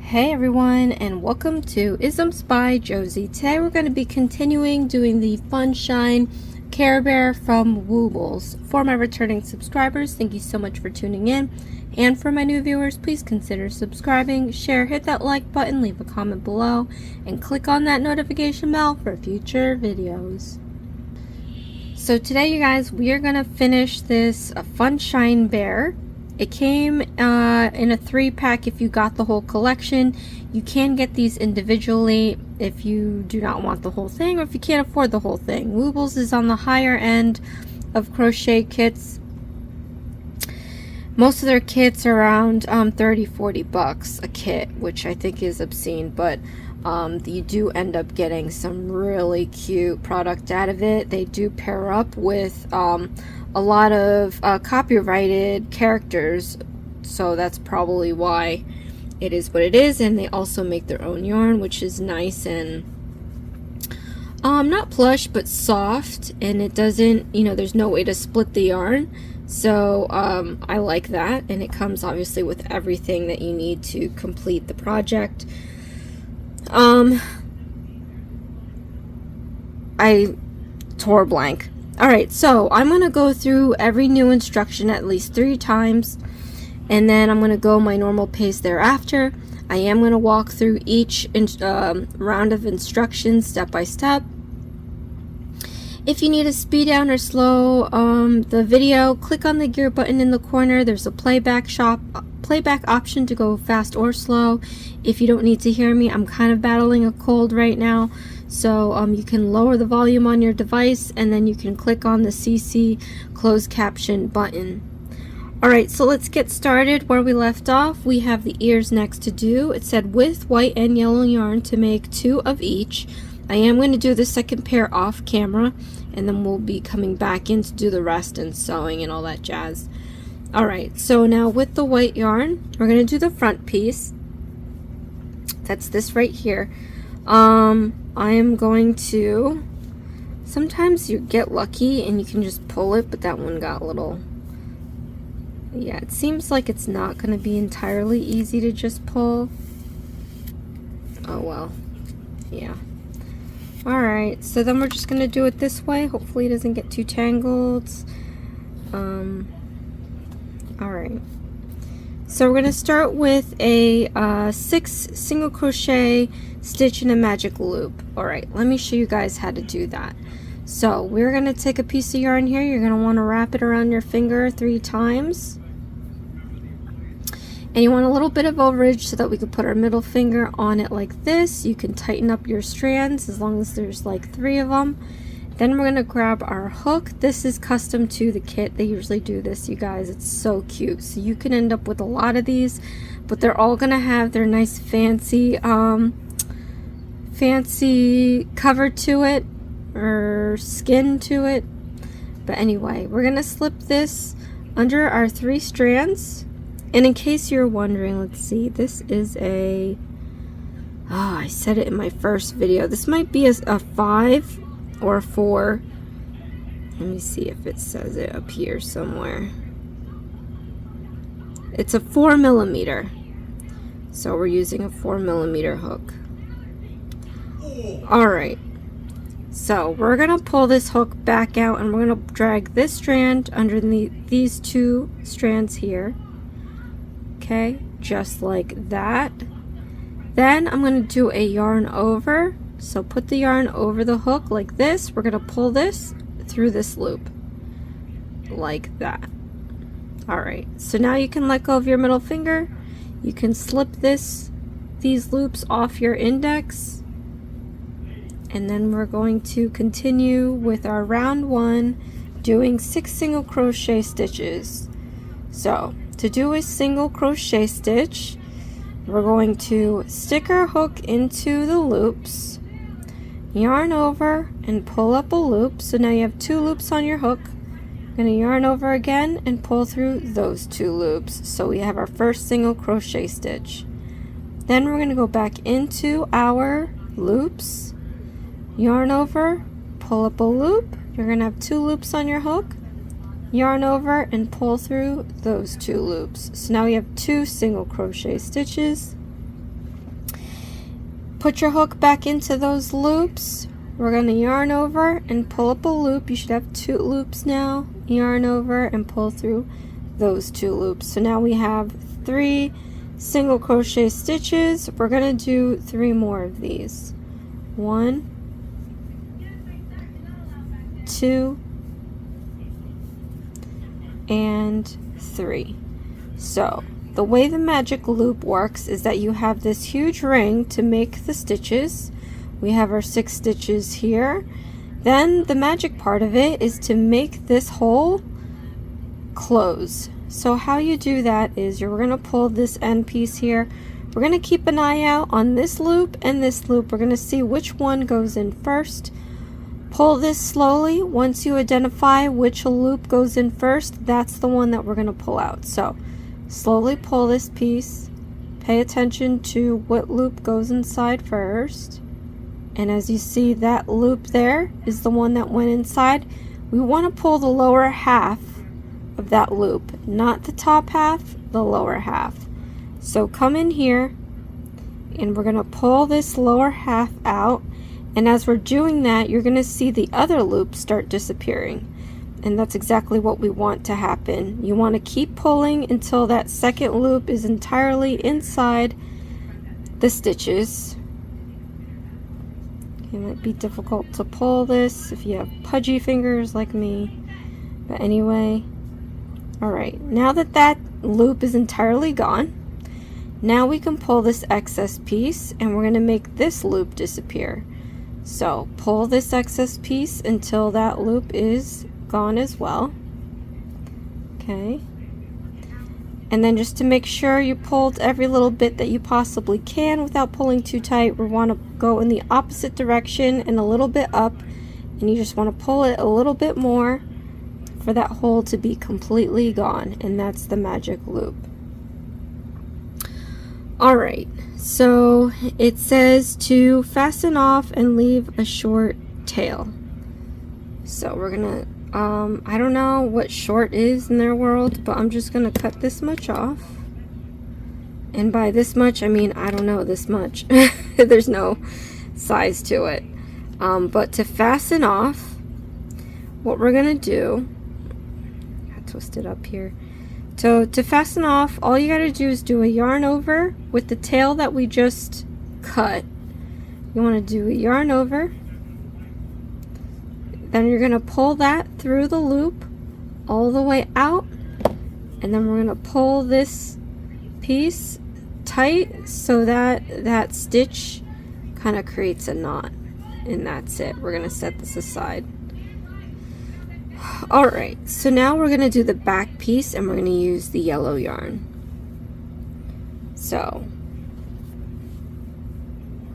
Hey everyone, and welcome to Isms by Josie. Today we're going to be continuing doing the Funshine Care Bear from Woobles. For my returning subscribers, thank you so much for tuning in. And for my new viewers, please consider subscribing, share, hit that like button, leave a comment below, and click on that notification bell for future videos. So today, you guys, we are going to finish this Funshine Bear. It came in a 3-pack if you got the whole collection. You can get these individually if you do not want the whole thing or if you can't afford the whole thing. Woobles is on the higher end of crochet kits. Most of their kits are around 30-40 bucks a kit, which I think is obscene, but you do end up getting some really cute product out of it. They do pair up with a lot of copyrighted characters, so that's probably why it is what it is. And they also make their own yarn, which is nice and not plush but soft, and it doesn't, there's no way to split the yarn, so I like that. And it comes obviously with everything that you need to complete the project. I tore blank. Alright, so I'm going to go through every new instruction at least 3 times, and then I'm going to go my normal pace thereafter. I am going to walk through each round of instructions step by step. If you need to speed down or slow the video, click on the gear button in the corner. There's a playback option to go fast or slow. If you don't need to hear me, I'm kind of battling a cold right now. So you can lower the volume on your device, and then you can click on the CC closed caption button. Alright, so let's get started where we left off. We have the ears next to do. It said with white and yellow yarn to make 2 of each. I am going to do the second pair off camera, and then we'll be coming back in to do the rest and sewing and all that jazz. Alright, so now with the white yarn, we're going to do the front piece. That's this right here. I am going to, sometimes you get lucky and you can just pull it, but that one got a little, yeah, it seems like it's not going to be entirely easy to just pull. Oh well, yeah. Alright, so then we're just going to do it this way. Hopefully it doesn't get too tangled. Alright. So we're going to start with a 6 single crochet stitch in a magic loop. Alright, let me show you guys how to do that. So we're going to take a piece of yarn here. You're going to want to wrap it around your finger 3 times. And you want a little bit of overage so that we can put our middle finger on it like this. You can tighten up your strands as long as there's like 3 of them. Then we're going to grab our hook. This is custom to the kit. They usually do this, you guys. It's so cute. So you can end up with a lot of these, but they're all going to have their nice fancy cover to it, or skin to it. But anyway, we're going to slip this under our 3 strands. And in case you're wondering, let's see, this is a, I said it in my first video. This might be a 5 or a 4. Let me see if it says it up here somewhere. It's a 4mm. So we're using a 4mm hook. Alright. So we're going to pull this hook back out, and we're going to drag this strand underneath these 2 strands here. Okay, just like that. Then I'm going to do a yarn over. So put the yarn over the hook like this. We're going to pull this through this loop like that. Alright, so now you can let go of your middle finger. You can slip these loops off your index. And then we're going to continue with our round 1, doing 6 single crochet stitches. So to do a single crochet stitch, we're going to stick our hook into the loops, yarn over, and pull up a loop. So now you have 2 loops on your hook. You're going to yarn over again and pull through those 2 loops. So we have our first single crochet stitch. Then we're going to go back into our loops, yarn over, pull up a loop. You're going to have 2 loops on your hook, yarn over, and pull through those 2 loops. So now we have 2 single crochet stitches. put your hook back into those loops. We're going to yarn over and pull up a loop. You should have 2 loops now. Yarn over and pull through those 2 loops. So now we have 3 single crochet stitches. We're going to do 3 more of these. 1, 2, and 3. So the way the magic loop works is that you have this huge ring to make the stitches. We have our 6 stitches here. Then the magic part of it is to make this hole close. So how you do that is you're going to pull this end piece here. We're going to keep an eye out on this loop and this loop. We're going to see which one goes in first. Pull this slowly. Once you identify which loop goes in first, that's the one that we're going to pull out. So slowly pull this piece. Pay attention to what loop goes inside first. And as you see, that loop there is the one that went inside. We want to pull the lower half of that loop, not the top half, the lower half. So come in here and we're going to pull this lower half out, and as we're doing that, you're going to see the other loop start disappearing, and that's exactly what we want to happen. You want to keep pulling until that second loop is entirely inside the stitches. It might be difficult to pull this if you have pudgy fingers like me, but anyway. Alright, now that that loop is entirely gone, now we can pull this excess piece and we're going to make this loop disappear. So pull this excess piece until that loop is gone as well. Okay. And then just to make sure you pulled every little bit that you possibly can without pulling too tight, we want to go in the opposite direction and a little bit up, and you just want to pull it a little bit more for that hole to be completely gone, and that's the magic loop. Alright, so it says to fasten off and leave a short tail. So we're gonna I don't know what short is in their world, but I'm just gonna cut this much off. And by this much, I mean, I don't know, this much. There's no size to it. But to fasten off, what we're gonna do, I twist it up here. So to fasten off, all you gotta do is do a yarn over with the tail that we just cut. You wanna do a yarn over. Then you're going to pull that through the loop all the way out, and then we're going to pull this piece tight so that that stitch kind of creates a knot, and that's it. We're going to set this aside. Alright, so now we're going to do the back piece, and we're going to use the yellow yarn. So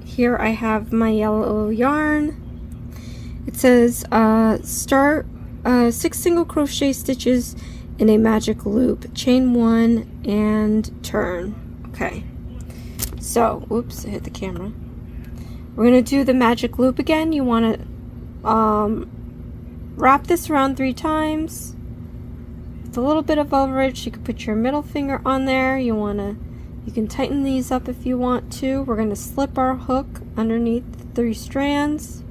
here I have my yellow yarn. It says start 6 single crochet stitches in a magic loop, chain 1 and turn. Okay, so oops, I hit the camera. We're going to do the magic loop again. You want to wrap this around 3 times. It's a little bit of overage. You can put your middle finger on there. You can tighten these up if you want to. We're going to slip our hook underneath the 3 strands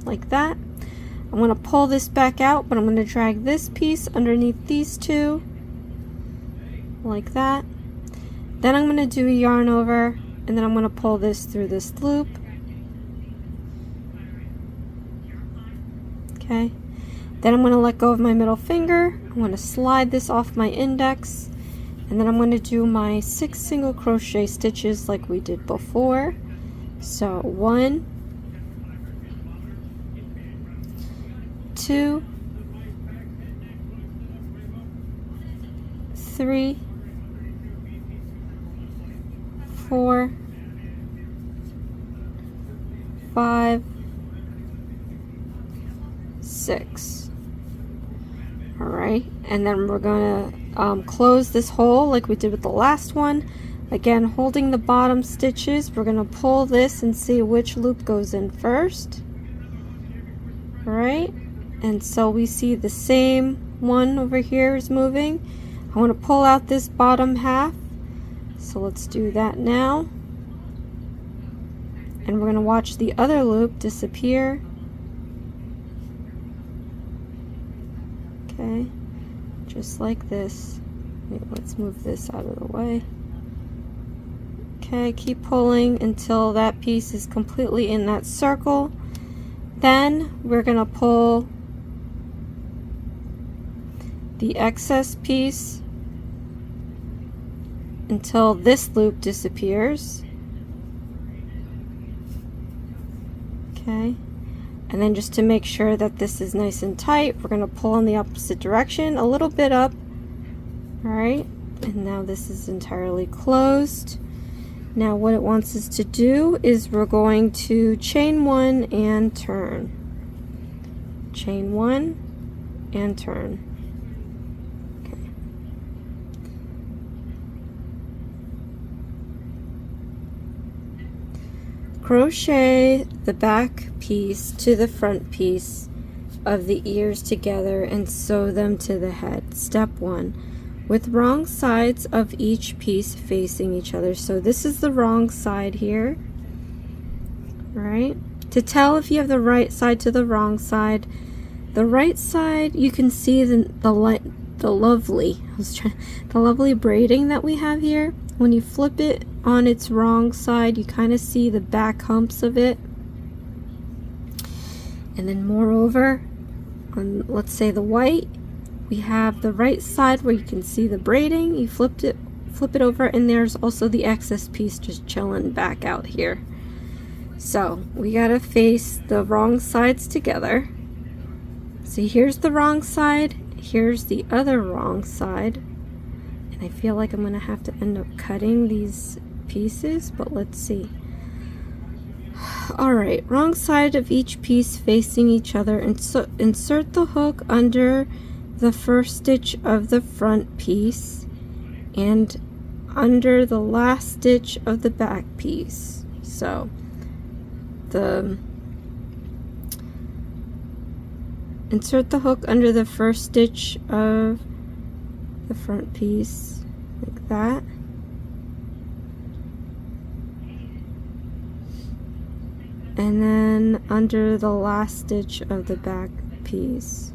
like that. I'm going to pull this back out, but I'm going to drag this piece underneath these 2 like that. Then I'm going to do a yarn over, and then I'm going to pull this through this loop. Okay. Then I'm going to let go of my middle finger. I'm going to slide this off my index, and then I'm going to do my 6 single crochet stitches like we did before. So 1, 2, 3, 4, 5, 6. Alright, and then we're going to close this hole like we did with the last one. Again, holding the bottom stitches, we're going to pull this and see which loop goes in first. Alright. And so we see the same one over here is moving. I want to pull out this bottom half. So let's do that now. and we're going to watch the other loop disappear. Okay, just like this. Let's move this out of the way. Okay, keep pulling until that piece is completely in that circle. Then we're going to pull the excess piece until this loop disappears. Okay, and then just to make sure that this is nice and tight, we're going to pull in the opposite direction, a little bit up. Alright, and now this is entirely closed. Now what it wants us to do is we're going to chain 1 and turn. Chain 1 and turn. Crochet the back piece to the front piece of the ears together and sew them to the head. Step 1, with wrong sides of each piece facing each other. So this is the wrong side here. Right? To tell if you have the right side to the wrong side, the right side you can see the lovely braiding that we have here. When you flip it on its wrong side, you kind of see the back humps of it. And then moreover, on let's say the white, we have the right side where you can see the braiding. You flip it over, and there's also the excess piece just chilling back out here. So we gotta face the wrong sides together. See, here's the wrong side, here's the other wrong side. And I feel like I'm going to have to end up cutting these pieces, but let's see. Alright, wrong side of each piece facing each other, and so insert the hook under the first stitch of the front piece and under the last stitch of the back piece. So insert the hook under the first stitch of the front piece like that, and then under the last stitch of the back piece,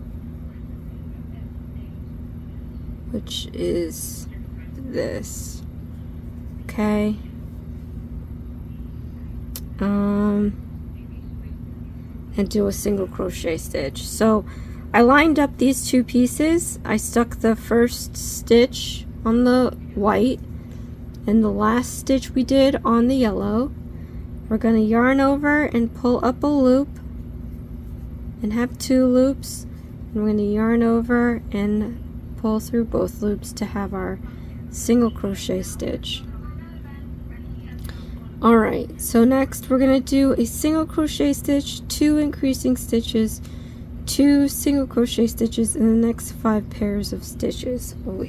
which is this. Okay, and do a single crochet stitch. So I lined up these two pieces. I stuck the first stitch on the white and the last stitch we did on the yellow. We're going to yarn over and pull up a loop and have 2 loops. And we're going to yarn over and pull through both loops to have our single crochet stitch. Alright, so next we're going to do a single crochet stitch, 2 increasing stitches, 2 single crochet stitches in the next 5 pairs of stitches. Oh,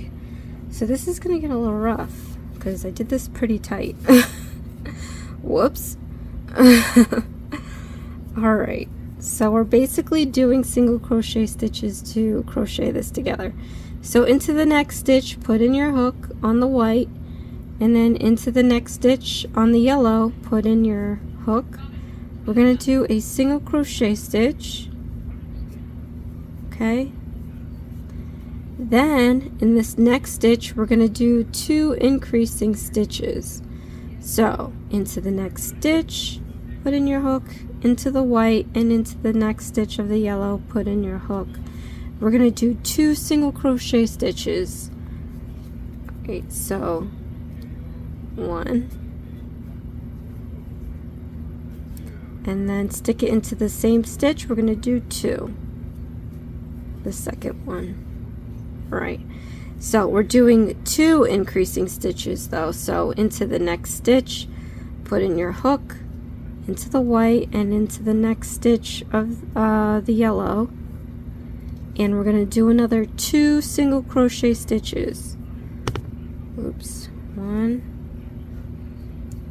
so this is going to get a little rough because I did this pretty tight. Whoops. Alright, so we're basically doing single crochet stitches to crochet this together. So into the next stitch, put in your hook on the white, and then into the next stitch on the yellow, put in your hook. We're going to do a single crochet stitch. Okay, then in this next stitch we're going to do 2 increasing stitches. So into the next stitch, put in your hook, into the white, and into the next stitch of the yellow, put in your hook. We're going to do 2 single crochet stitches. Okay, so 1, and then stick it into the same stitch. We're going to do 2. The second one. Right, so we're doing 2 increasing stitches though. So into the next stitch, put in your hook, into the white, and into the next stitch of the yellow, and we're going to do another 2 single crochet stitches. Oops, 1,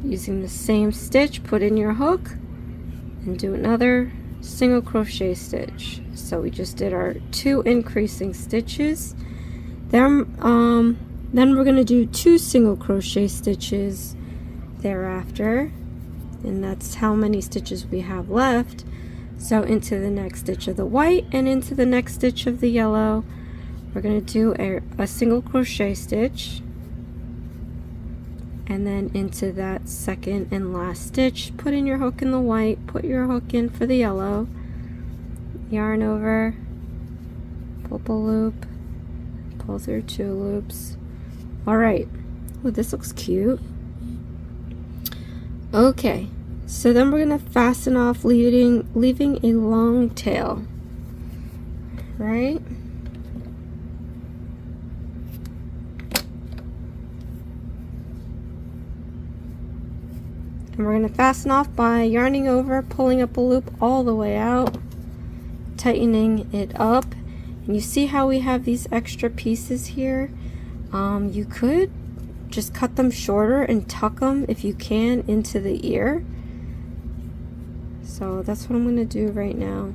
using the same stitch, put in your hook and do another single crochet stitch. So we just did our 2 increasing stitches. Then we're going to do 2 single crochet stitches thereafter. and that's how many stitches we have left. So into the next stitch of the white and into the next stitch of the yellow, we're going to do a single crochet stitch, and then into that second and last stitch, put in your hook in the white, put your hook in for the yellow, yarn over, pull a loop, pull through 2 loops. Alright, oh, this looks cute. Okay, so then we're going to fasten off, leaving a long tail, right? And we're going to fasten off by yarning over, pulling up a loop all the way out, tightening it up. And you see how we have these extra pieces here? You could just cut them shorter and tuck them, if you can, into the ear. So that's what I'm going to do right now.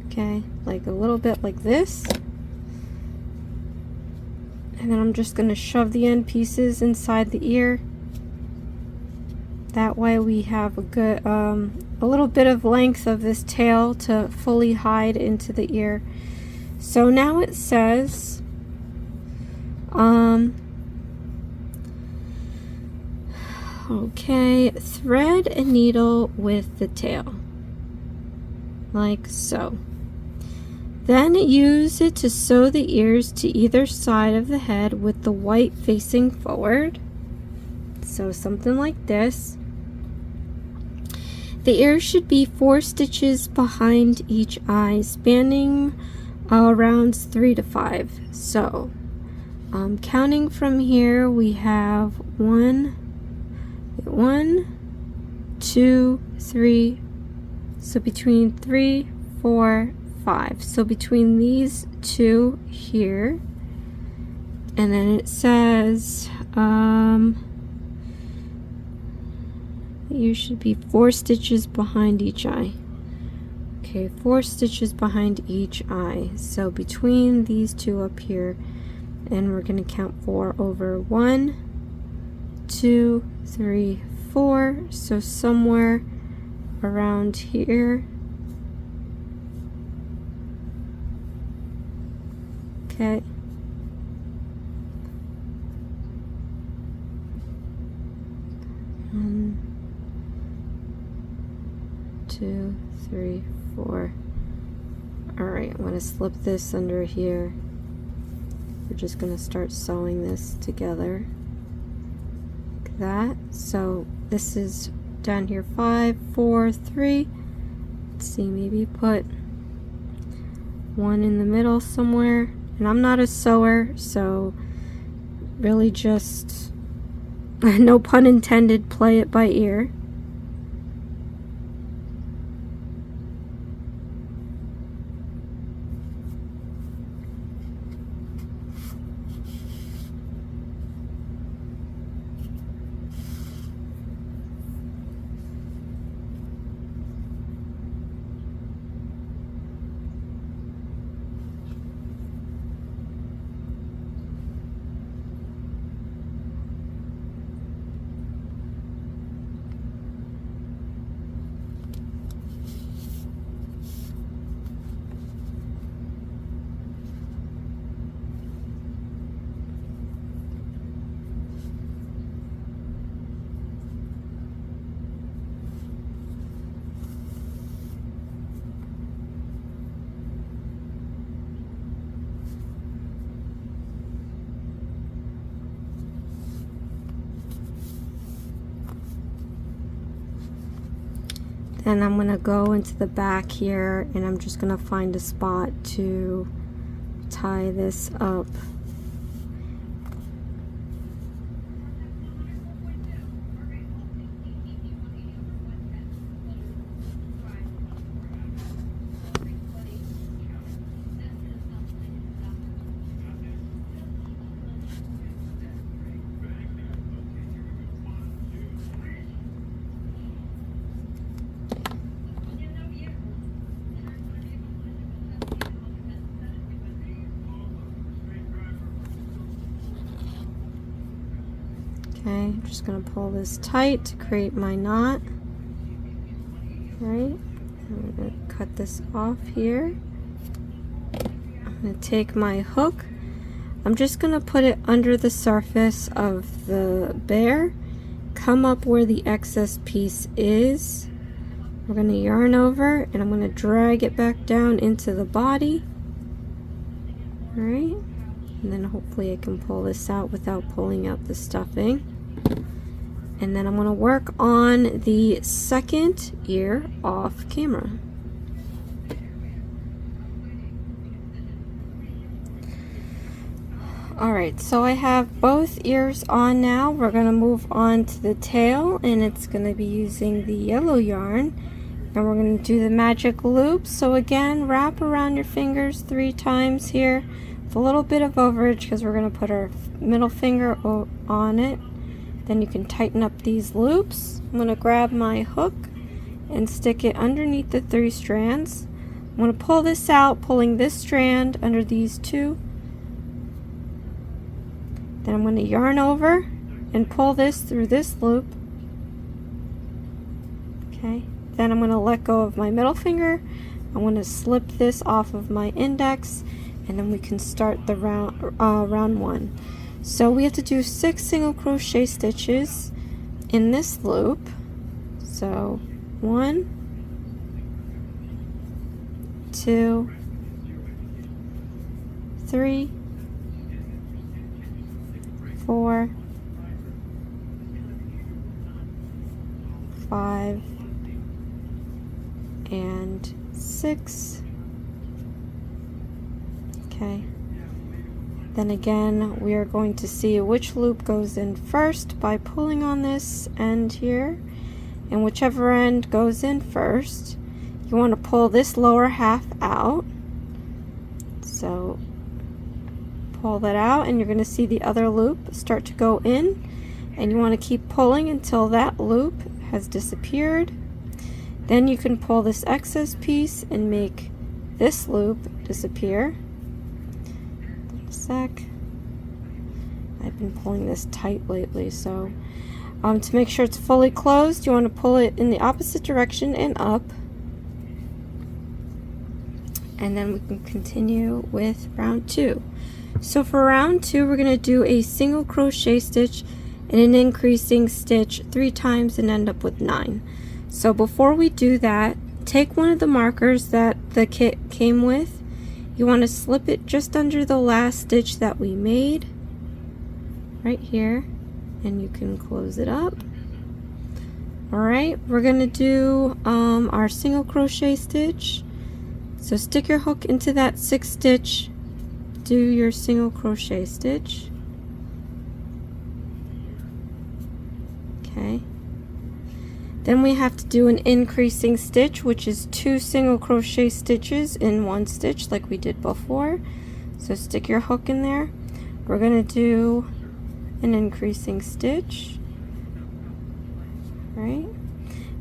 Okay, like a little bit like this. And then I'm just going to shove the end pieces inside the ear. That way we have a good, a little bit of length of this tail to fully hide into the ear. So now it says, okay, thread a needle with the tail, like so. Then use it to sew the ears to either side of the head with the white facing forward. So something like this. The ears should be 4 stitches behind each eye, spanning around 3 to 5. So counting from here, we have 1, 2, 3. So between 3, 4, 5. So between these 2 here, and then it says you should be 4 stitches behind each eye. Okay, 4 stitches behind each eye. So between these 2 up here, and we're going to count 4 over 1, 2, 3, 4. So somewhere around here. Okay. One, 2, 3, 4. Alright, I'm going to slip this under here. We're just going to start sewing this together like that. So this is down here 5, 4, 3. Let's see, maybe put 1 in the middle somewhere. And I'm not a sewer, so really just, no pun intended, play it by ear. And I'm going to go into the back here, and I'm just going to find a spot to tie this up. Okay, I'm just going to pull this tight to create my knot. Right, I'm going to cut this off here. I'm going to take my hook. I'm just going to put it under the surface of the bear, come up where the excess piece is. We're going to yarn over and I'm going to drag it back down into the body. Alright, and then hopefully I can pull this out without pulling out the stuffing. And then I'm going to work on the second ear off camera. Alright, so I have both ears on now. We're going to move on to the tail, and it's going to be using the yellow yarn. And we're going to do the magic loop. So again, wrap around your fingers 3 times here with a little bit of overage because we're going to put our middle finger on it. Then you can tighten up these loops. I'm going to grab my hook and stick it underneath the 3 strands. I'm going to pull this out, pulling this strand under these 2. Then I'm going to yarn over and pull this through this loop. Okay. Then I'm going to let go of my middle finger. I'm going to slip this off of my index, and then we can start the round 1. So we have to do 6 single crochet stitches in this loop. So 1, 2, 3, 4, 5, and 6. Okay. Then again, we are going to see which loop goes in first by pulling on this end here, and whichever end goes in first, you want to pull this lower half out. So pull that out, and you're going to see the other loop start to go in, and you want to keep pulling until that loop has disappeared. Then you can pull this excess piece and make this loop disappear. A sec. I've been pulling this tight lately, so to make sure it's fully closed, you want to pull it in the opposite direction and up. And then we can continue with round 2. So for round 2, we're going to do a single crochet stitch and an increasing stitch 3 times and end up with 9. So before we do that, take one of the markers that the kit came with. You want to slip it just under the last stitch that we made, right here, and you can close it up. Alright, we're going to do our single crochet stitch. So stick your hook into that 6th stitch, do your single crochet stitch. Okay. Then we have to do an increasing stitch, which is 2 single crochet stitches in 1 stitch like we did before. So stick your hook in there. We're going to do an increasing stitch. Right?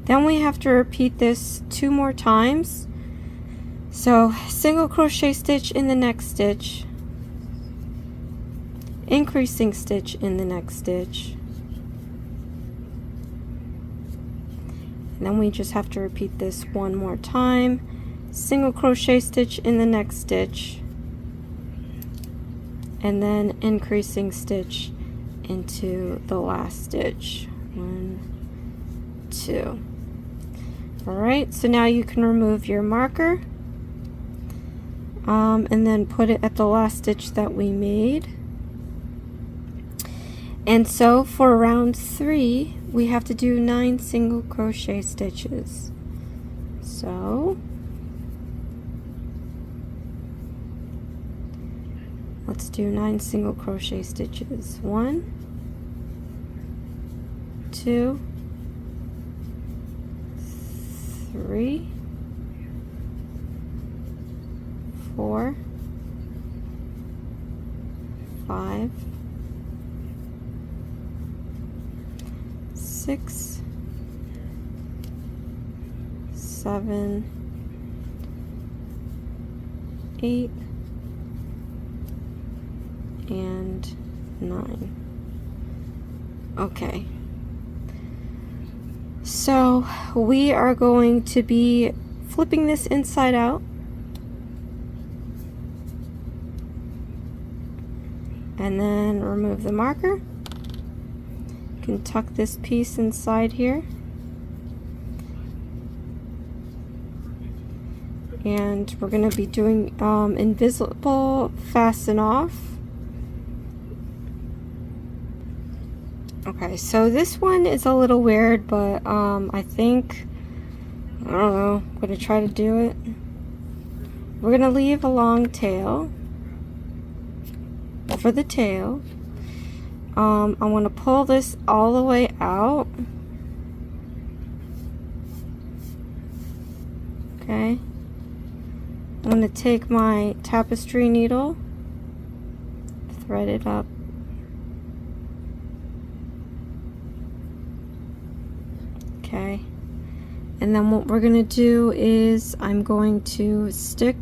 Then we have to repeat this 2 more times. So single crochet stitch in the next stitch, increasing stitch in the next stitch, and then we just have to repeat this 1 more time, single crochet stitch in the next stitch, and then increasing stitch into the last stitch. 1, 2. Alright, so now you can remove your marker and then put it at the last stitch that we made. And so for round 3, we have to do 9 single crochet stitches. So let's do 9 single crochet stitches. 1, 2, 3, 4, 5, 6, 7, 8, and 9. Okay. So we are going to be flipping this inside out. And then remove the marker. You can tuck this piece inside here. And we're going to be doing invisible fasten off. Okay, so this one is a little weird, but I think, I don't know, I'm going to try to do it. We're going to leave a long tail for the tail. I want to pull this all the way out. Okay. I'm going to take my tapestry needle, thread it up. Okay. And then what we're going to do is I'm going to stick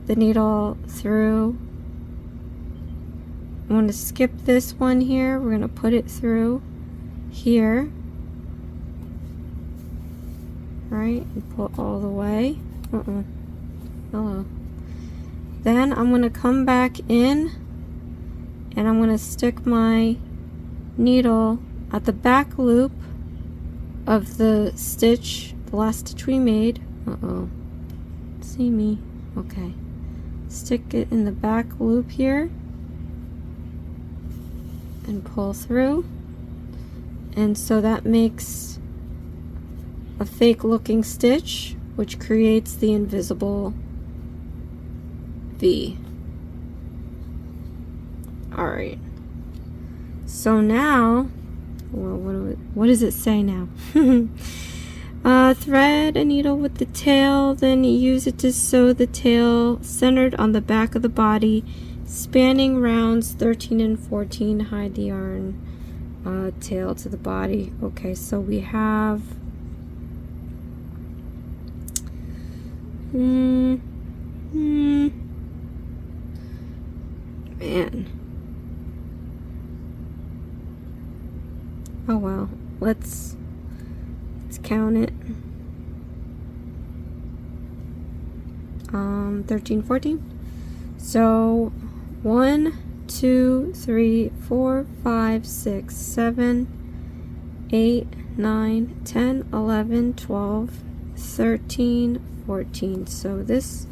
the needle through. I'm going to skip this one here. We're going to put it through here. Right, and pull all the way. Hello. Then I'm going to come back in and I'm going to stick my needle at the back loop of the stitch, the last stitch we made. See me. Okay. Stick it in the back loop here and pull through. And so that makes a fake looking stitch, which creates the invisible V. Alright. So now, well, what does it say now? Thread a needle with the tail, then use it to sew the tail centered on the back of the body, spanning rounds 13 and 14. Hide the yarn tail to the body. Okay, so we have man. Oh well, let's count it. 13, 14. So 1, 2, 3, 4, 5, 6, 7, 8, 9, 10, 11, 12, 13, 14. So this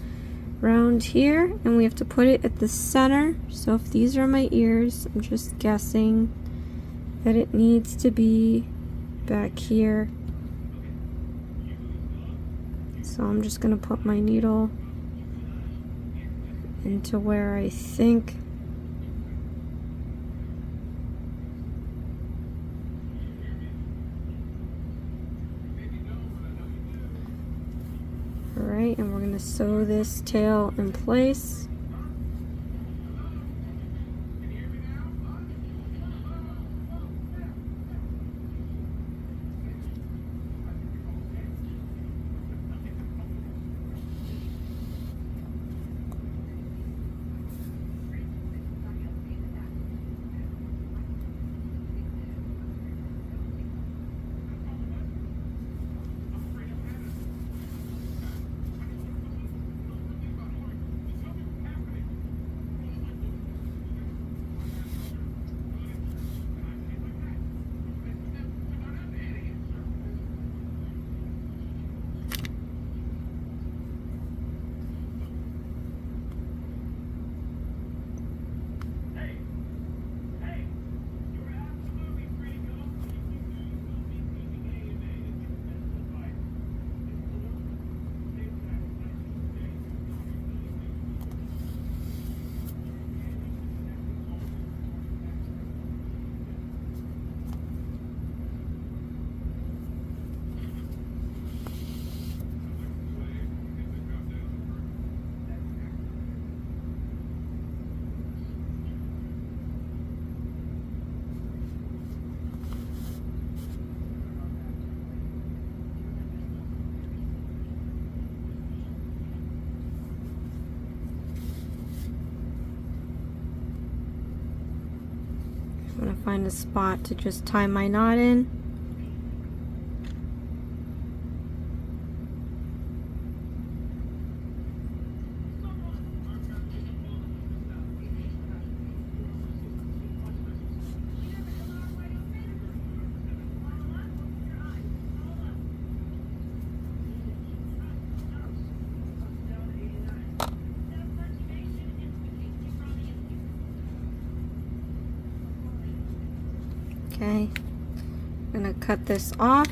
round here, and we have to put it at the center. So if these are my ears, I'm just guessing that it needs to be back here. So I'm just going to put my needle into where I think alright, and we're going to sew this tail in place. I'm going to find a spot to just tie my knot in. Okay, I'm going to cut this off.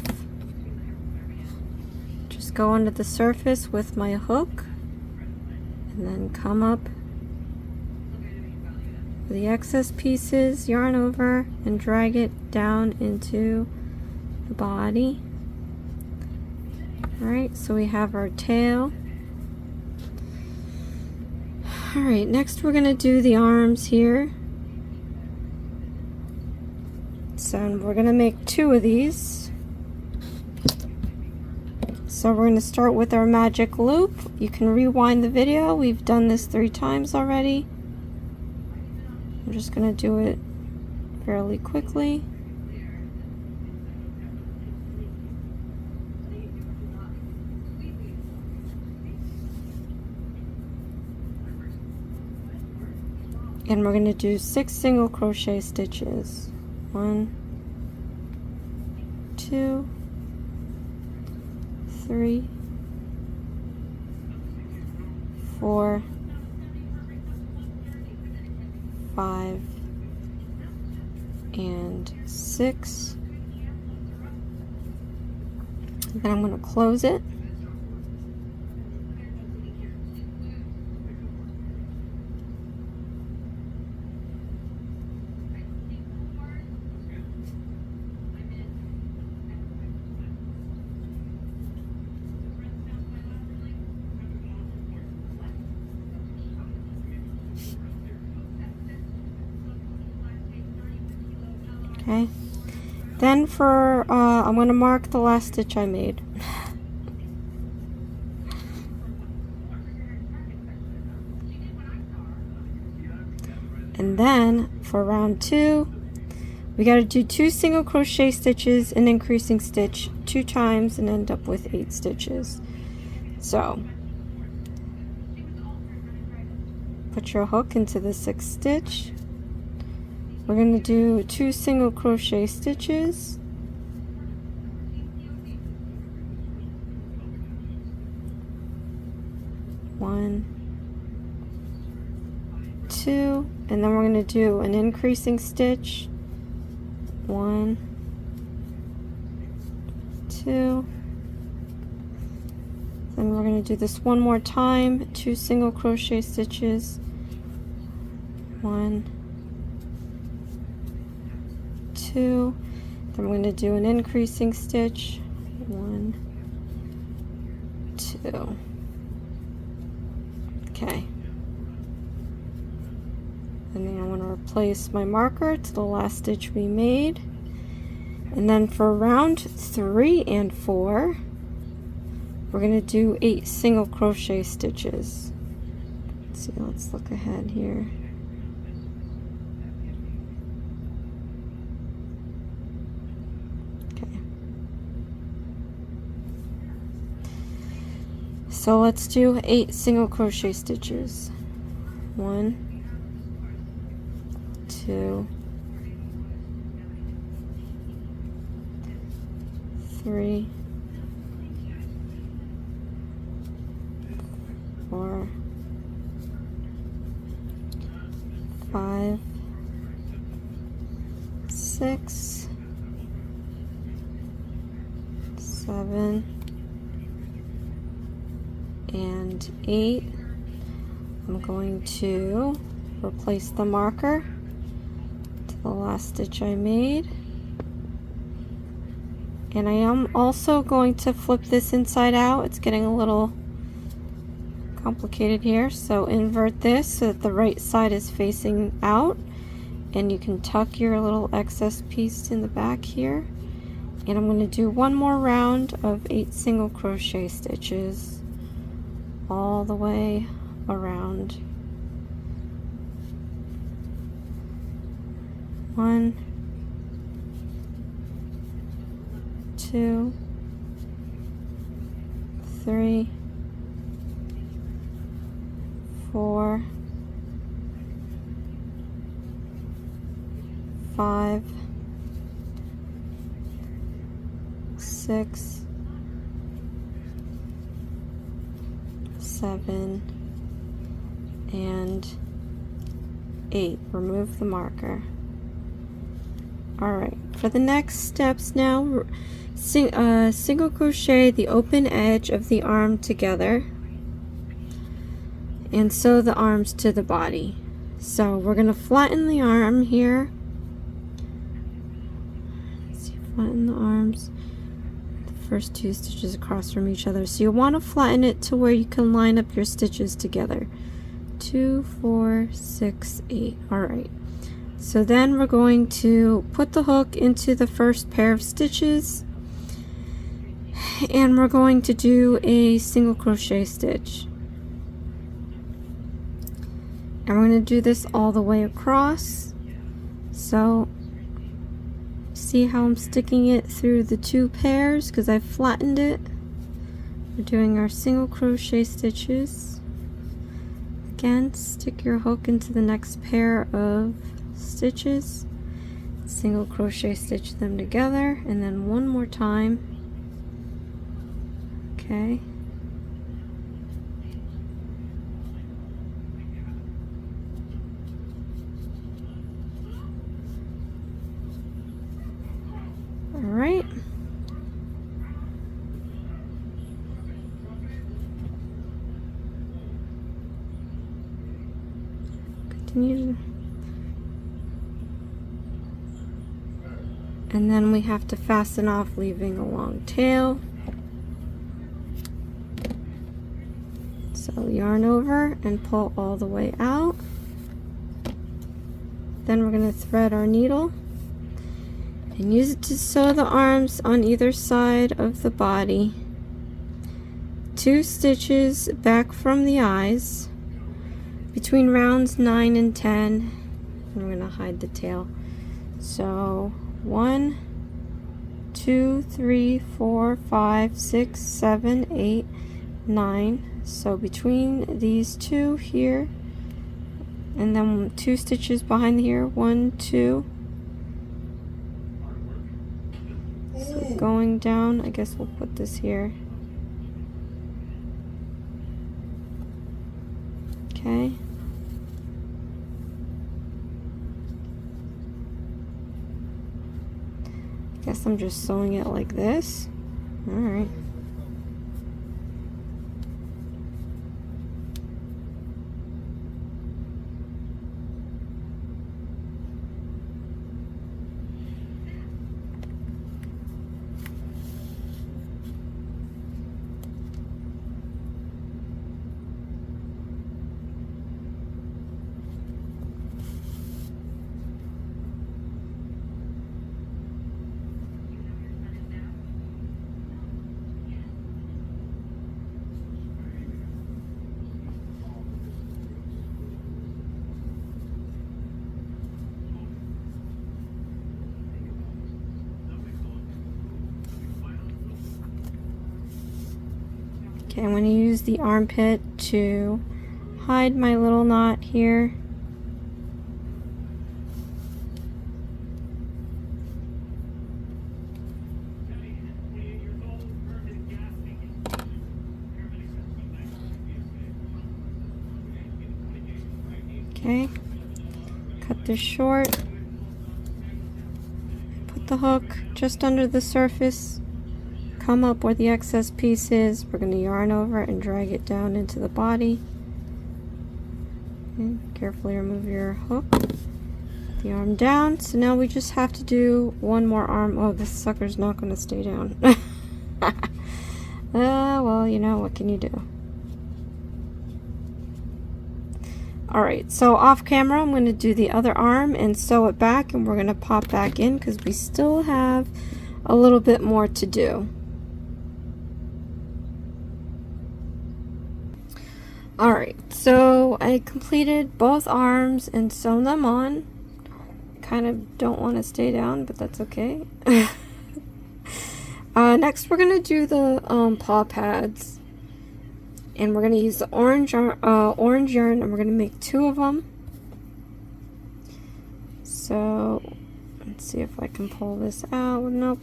Just go under the surface with my hook and then come up with the excess pieces, yarn over, and drag it down into the body. Alright, so we have our tail. Alright, next we're going to do the arms here. So we're going to make 2 of these. So we're going to start with our magic loop. You can rewind the video. We've done this 3 times already. I'm just going to do it fairly quickly. And we're going to do 6 single crochet stitches. 1, 2, 3, 4, 5, and 6. Then I'm going to close it. Okay, then for I'm going to mark the last stitch I made. And then for round 2, we got to do 2 single crochet stitches, an increasing stitch 2 times, and end up with 8 stitches. So put your hook into the 6th stitch. We're going to do 2 single crochet stitches. One, 2, and then we're going to do an increasing stitch. 1, 2. Then we're going to do this one more time, 2 single crochet stitches. 1, 2. Then we're going to do an increasing stitch. 1, 2. Okay. And then I want to replace my marker to the last stitch we made. And then for round 3 and 4, we're going to do 8 single crochet stitches. Let's see, let's look ahead here. Okay. So let's do 8 single crochet stitches. 1, 2, 3, 4, 5, 6, 7, and 8. I'm going to replace the marker to the last stitch I made. And I am also going to flip this inside out. It's getting a little complicated here, so invert this so that the right side is facing out, and you can tuck your little excess piece in the back here. And I'm going to do one more round of 8 single crochet stitches all the way around. 1, 2, 3, 4, 5, 6, 7, and 8. Remove the marker. Alright, for the next steps now, single crochet the open edge of the arm together and sew the arms to the body. So we're going to flatten the arm here. Let's see, flatten the arms. The first 2 stitches across from each other. So you want to flatten it to where you can line up your stitches together. 2, 4, 6, 8. Alright. So then we're going to put the hook into the first pair of stitches and we're going to do a single crochet stitch. And we're going to do this all the way across. So see how I'm sticking it through the 2 pairs because I've flattened it. We're doing our single crochet stitches. Again, stick your hook into the next pair of stitches, single crochet stitch them together, and then one more time. Okay. All right. Continue. And then we have to fasten off, leaving a long tail. So yarn over and pull all the way out. Then we're going to thread our needle and use it to sew the arms on either side of the body. 2 stitches back from the eyes between rounds 9 and 10. And we're going to hide the tail. So 1, 2, 3, 4, 5, 6, 7, 8, 9. So between these 2 here, and then 2 stitches behind here, 1, 2. So going down, I guess we'll put this here. Okay. I guess I'm just sewing it like this. All right. Okay, I'm going to use the armpit to hide my little knot here. Okay, cut this short, put the hook just under the surface, come up where the excess piece is. We're going to yarn over and drag it down into the body. Okay, carefully remove your hook, put the arm down. So now we just have to do one more arm. Oh, this sucker's not going to stay down. Well, you know, what can you do? Alright, so off camera I'm going to do the other arm and sew it back, and we're going to pop back in because we still have a little bit more to do. Alright, so I completed both arms and sewn them on. kind of don't want to stay down, but that's okay. Next we're going to do the paw pads. And we're going to use the orange yarn, and we're going to make 2 of them. So, let's see if I can pull this out. Nope.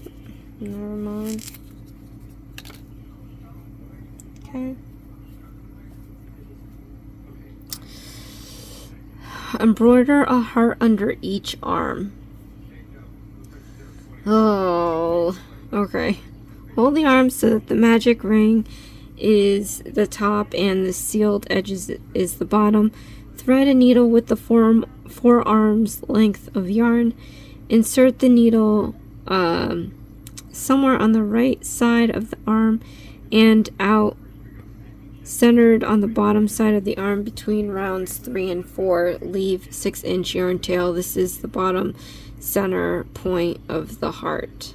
Never mind. Okay. Embroider a heart under each arm. Oh, okay. Hold the arms so that the magic ring is the top and the sealed edges is the bottom. Thread a needle with the 4 arms length of yarn. Insert the needle somewhere on the right side of the arm and out, centered on the bottom side of the arm between rounds 3 and 4. Leave 6-inch yarn tail. This is the bottom center point of the heart.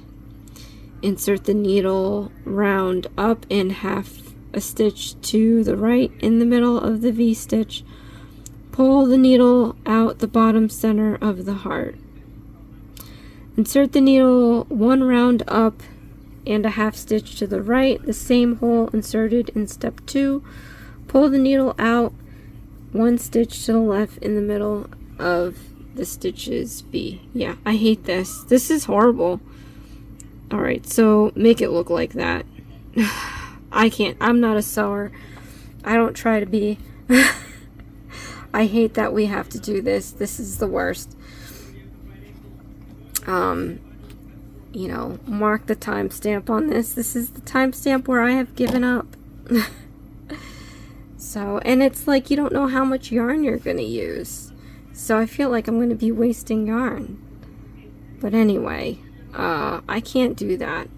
Insert the needle round up and half a stitch to the right in the middle of the V-stitch. Pull the needle out the bottom center of the heart. Insert the needle 1 round up and a half stitch to the right, the same hole inserted in step 2. Pull the needle out 1 stitch to the left in the middle of the stitches V. Yeah, I hate this. This is horrible. Alright, so make it look like that. I can't. I'm not a sewer. I don't try to be. I hate that we have to do this. This is the worst. You know, mark the timestamp on this. This is the timestamp where I have given up. So, and it's like you don't know how much yarn you're going to use. So I feel like I'm going to be wasting yarn. But anyway, I can't do that.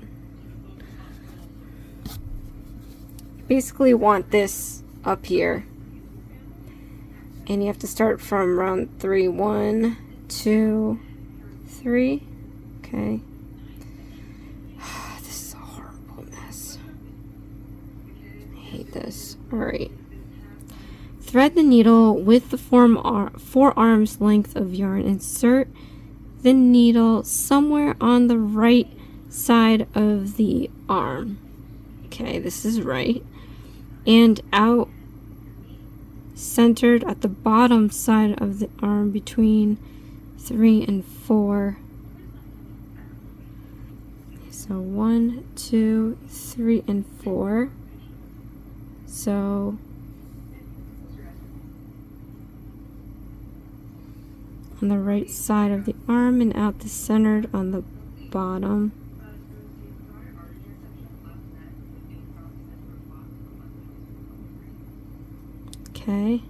Basically want this up here. And you have to start from round 3. 1, 2, 3. Okay. This is a horrible mess. I hate this. Alright. Thread the needle with the 4 arms length of yarn. Insert the needle somewhere on the right side of the arm. Okay, this is right. And out, centered at the bottom side of the arm between 3 and 4. So 1, 2, 3, and 4. So on the right side of the arm and out the centered on the bottom. Okay.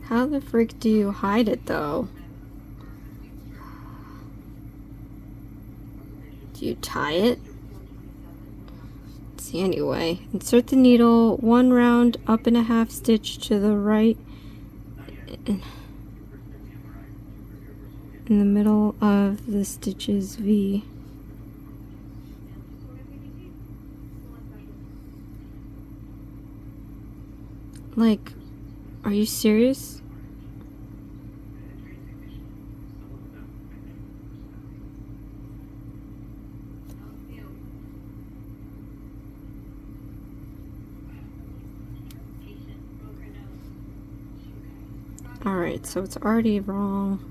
How the frick do you hide it though? Do you tie it? Let's see, anyway. Insert the needle 1 round up and a half stitch to the right in the middle of the stitches V. Like, are you serious? Alright, so it's already wrong.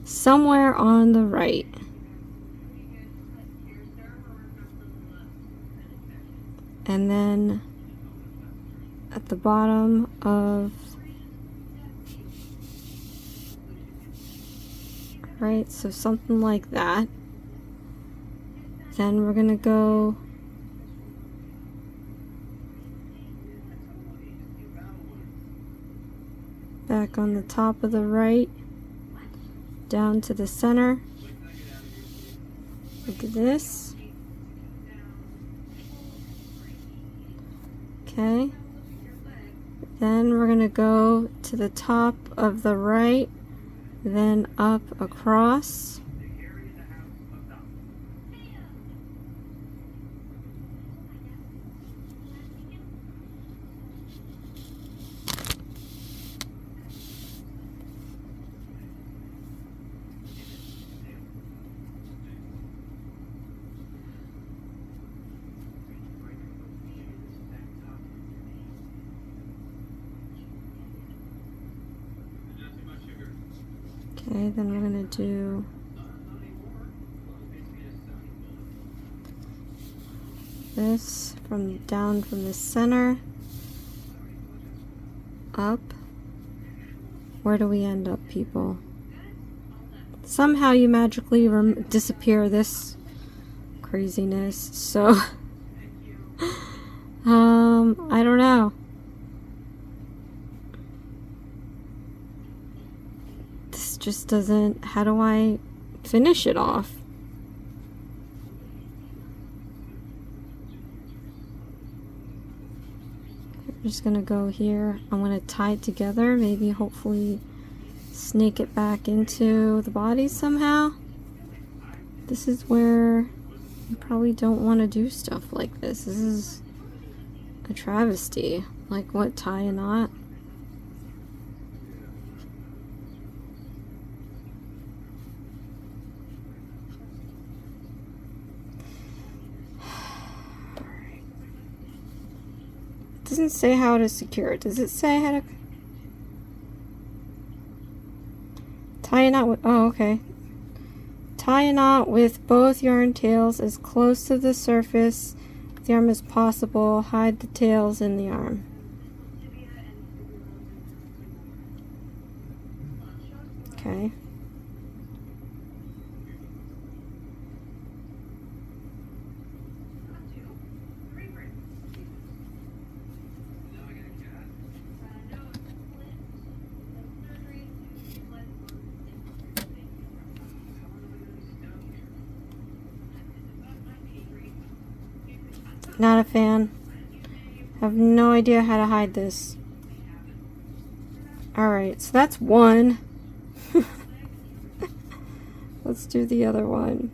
Somewhere on the right. And then at the bottom of, right, so something like that. Then we're gonna go back on the top of the right, down to the center. Look at this. Okay. Then we're going to go to the top of the right, then up across. Okay, then we're going to do this from down from the center up. Where do we end up, people? Somehow you magically disappear this craziness, so I don't know. This just doesn't, how do I finish it off? I'm just gonna go here. I want to tie it together, maybe hopefully snake it back into the body somehow. This is where you probably don't want to do stuff like this. This is a travesty. Like, what, tie a knot? It doesn't say how to secure it. Does it say how to tie a knot with, oh, okay. Tie a knot with both yarn tails as close to the surface of the arm as possible. Hide the tails in the arm. Okay. Not a fan. Have no idea how to hide this. Alright, so that's one. Let's do the other one.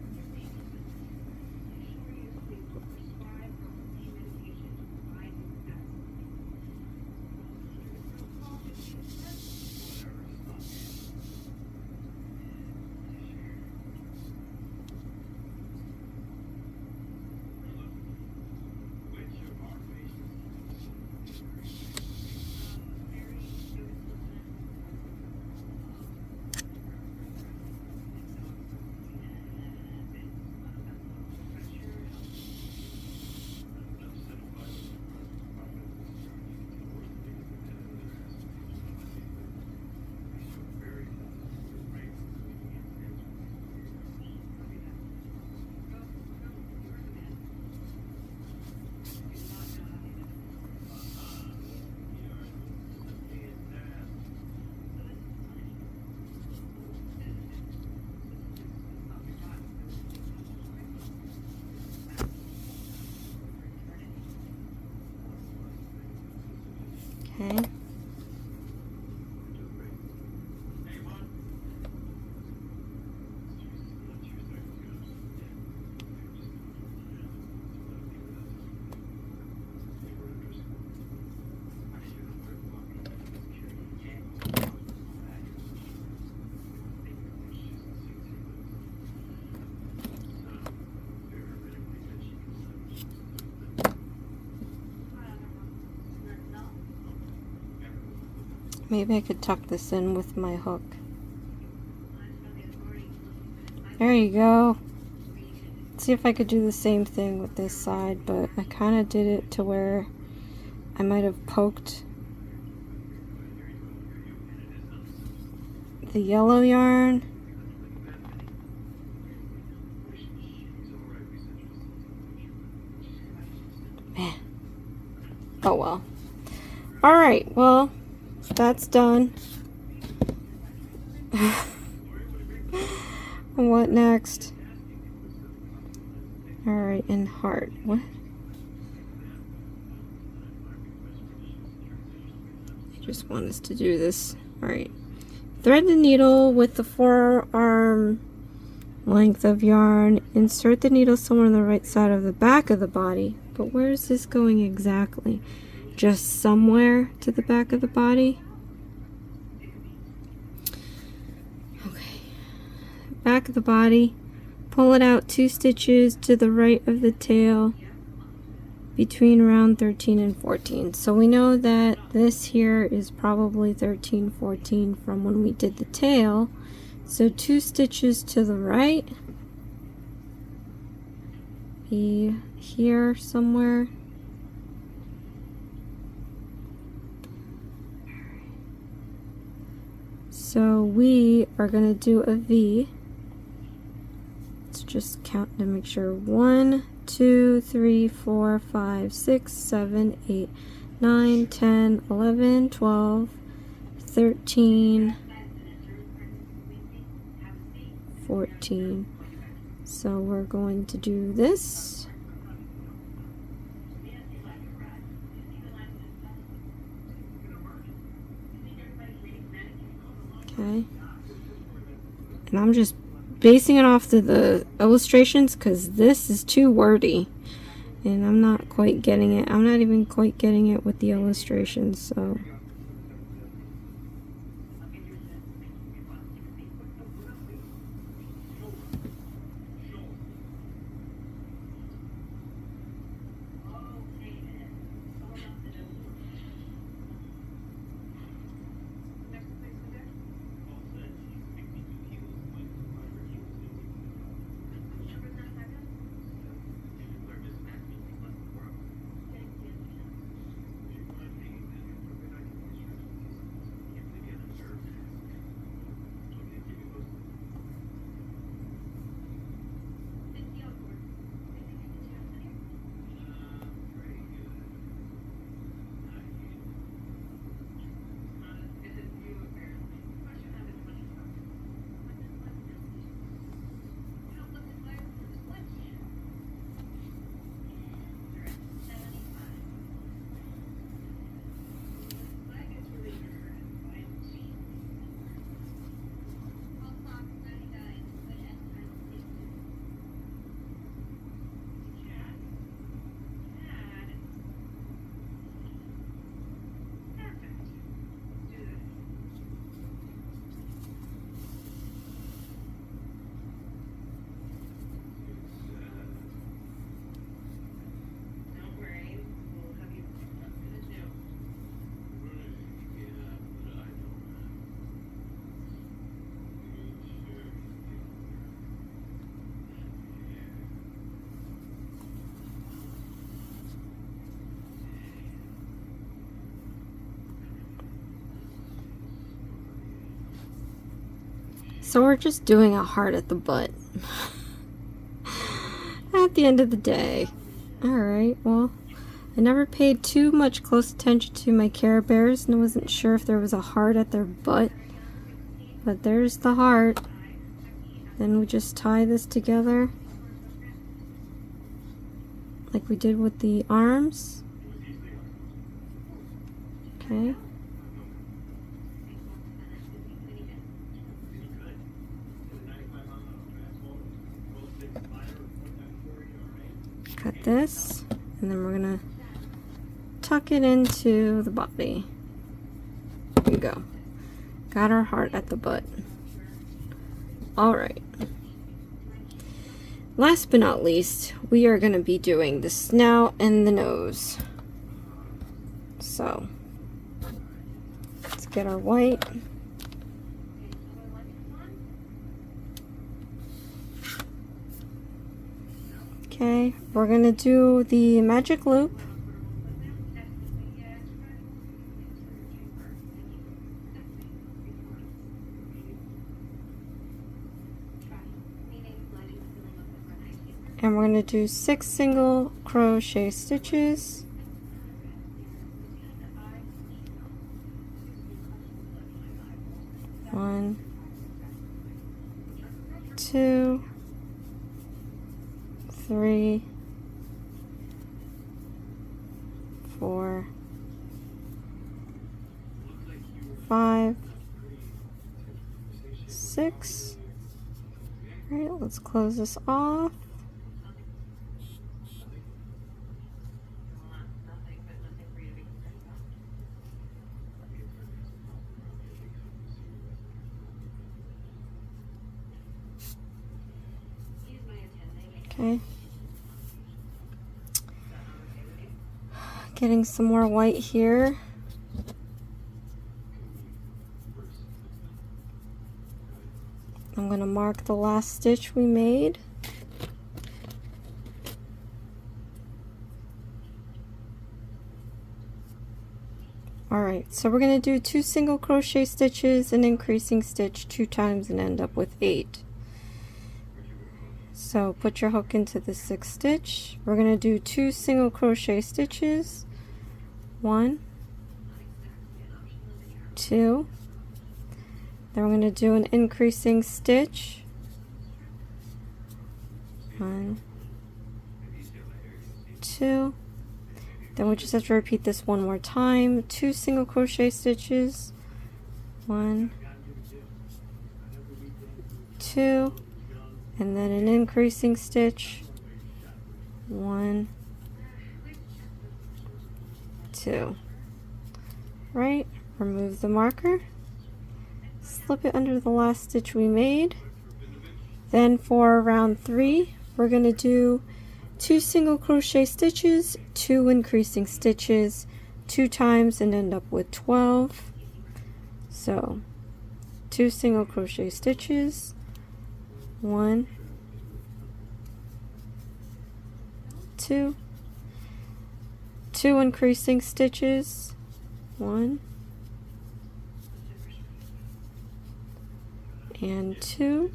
Okay. Maybe I could tuck this in with my hook. There you go. Let's see if I could do the same thing with this side, but I kind of did it to where I might have poked the yellow yarn. Man. Oh well. Alright, well, that's done. What next? Alright, and heart. What? just want us to do this. Alright. Thread the needle with the forearm length of yarn. Insert the needle somewhere on the right side of the back of the body. But where is this going exactly? Just somewhere to the back of the body? Okay. Back of the body. Pull it out 2 stitches to the right of the tail between round 13 and 14. So we know that this here is probably 13, 14 from when we did the tail. So 2 stitches to the right. Be here somewhere. So we are going to do a V. Let's just count to make sure. 1, 2, 3, 4, 5, 6, 7, 8, 9, 10, 11, 12, 13, 14. So we're going to do this. Okay. And I'm just basing it off the illustrations because this is too wordy. And I'm not quite getting it. I'm not even quite getting it with the illustrations, so. So we're just doing a heart at the butt. At the end of the day. Alright, well, I never paid too much close attention to my Care Bears and I wasn't sure if there was a heart at their butt. But there's the heart. Then we just tie this together. Like we did with the arms. Okay. Cut this, and then we're gonna tuck it into the body. There you go. Got our heart at the butt. Alright. Last but not least, we are gonna be doing the snout and the nose. So, let's get our white. Okay, we're gonna do the magic loop. And we're gonna do 6 single crochet stitches. One, 2, 3, 4, 5, 6. All right, let's close this off. Okay. Getting some more white here. I'm going to mark the last stitch we made. Alright, so we're going to do 2 single crochet stitches, an increasing stitch 2 times, and end up with 8. So put your hook into the 6th stitch. We're going to do 2 single crochet stitches. 1, 2. Then we're going to do an increasing stitch. 1, 2. Then we just have to repeat this one more time. 2 single crochet stitches. 1, 2. And then an increasing stitch. 1, 2. Right, remove the marker. Slip it under the last stitch we made. Then for round 3, we're going to do 2 single crochet stitches, 2 increasing stitches, 2 times, and end up with 12. So 2 single crochet stitches, 1, 2, 2 increasing stitches, 1, and 2.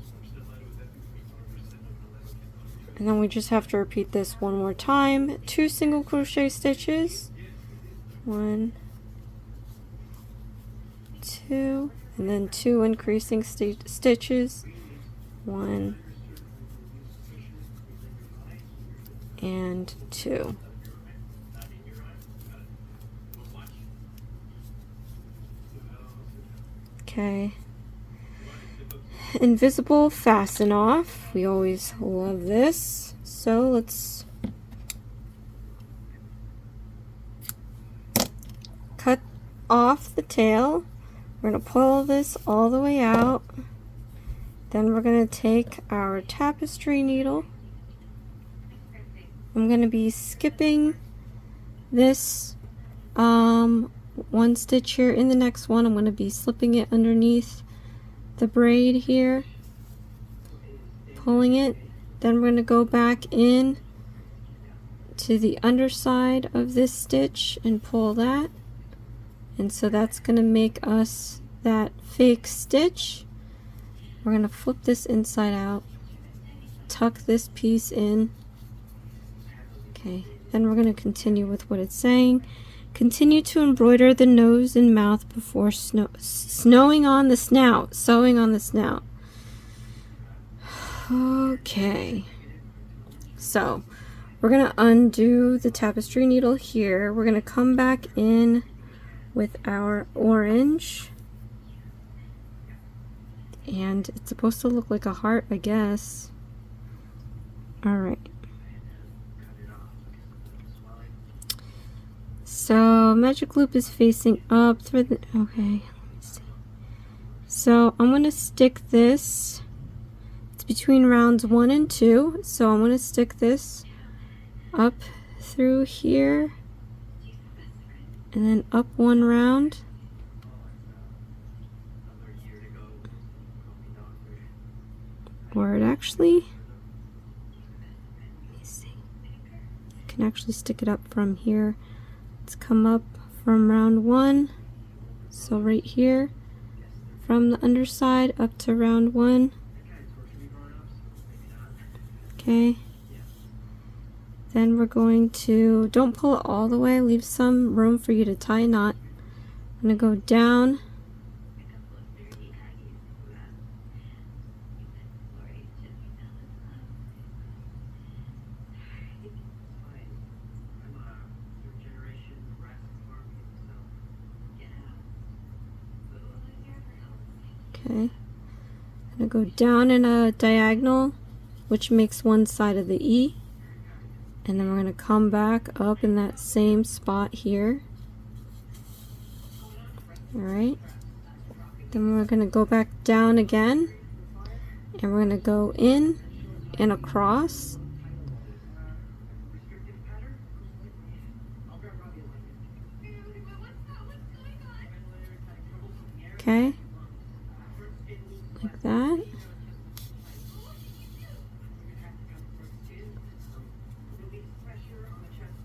And then we just have to repeat this one more time. 2 single crochet stitches, 1, 2, and then 2 increasing stitches, 1 and 2. Okay. Invisible fasten off. We always love this. So let's cut off the tail. We're going to pull this all the way out. Then we're going to take our tapestry needle. I'm going to be skipping this one stitch here. In the next one, I'm going to be slipping it underneath the braid here, pulling it. Then we're going to go back in to the underside of this stitch and pull that, and so that's going to make us that fake stitch. We're going to flip this inside out, tuck this piece in. Okay, then we're going to continue with what it's saying. Continue to embroider the nose and mouth before sewing on the snout. Okay, so we're going to undo the tapestry needle here. We're going to come back in with our orange, and it's supposed to look like a heart, I guess. All right. So magic loop is facing up through the, okay, let me see. So I'm going to stick this, it's between rounds 1 and 2, so I'm going to stick this up through here and then up 1 round. Or it actually, let me see, you can actually stick it up from here. Let's come up from round 1, so right here, from the underside up to round 1. Okay. Then we're going to, don't pull it all the way, leave some room for you to tie a knot. I'm going to go down. Okay. I'm going to go down in a diagonal, which makes one side of the E. And then we're going to come back up in that same spot here. Alright. Then we're going to go back down again. And we're going to go in and across. Okay. Like that.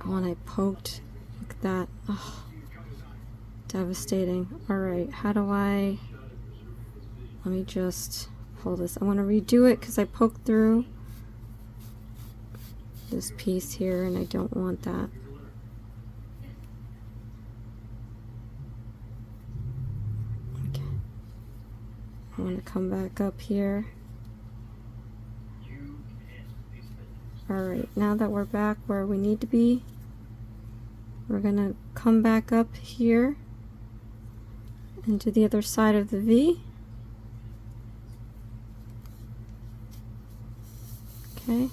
Oh, and I poked like that. Oh, devastating. Alright, how do I... Let me just pull this. I want to redo it because I poked through this piece here and I don't want that. Okay. I want to come back up here. Alright, now that we're back where we need to be, we're going to come back up here and do the other side of the V. Okay.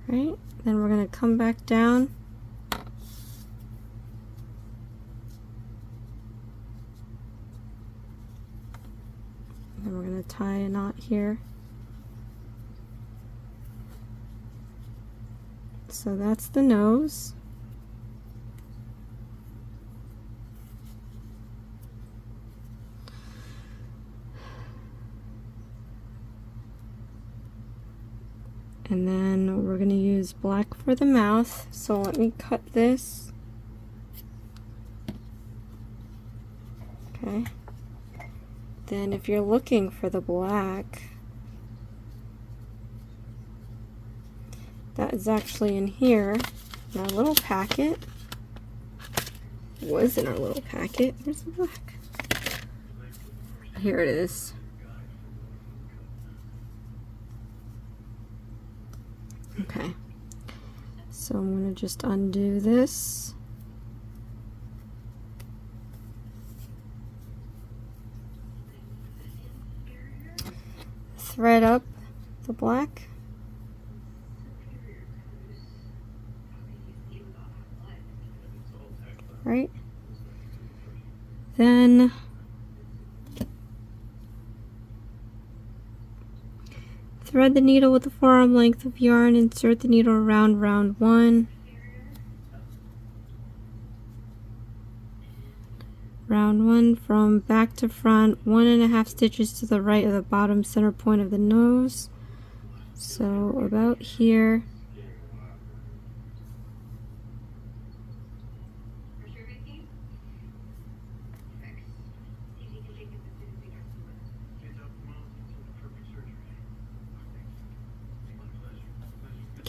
Alright, then we're going to come back down. And we're going to tie a knot here. So that's the nose. And then we're going to use black for the mouth. So let me cut this. Okay. Then if you're looking for the black, that is actually in here in our little packet. It was in our little packet. Where's the black? Here it is. Okay. So I'm going to just undo this. Thread up the black. Right? Then thread the needle with the forearm length of yarn, insert the needle around round 1. Round 1 from back to front, 1.5 stitches to the right of the bottom center point of the nose. So about here.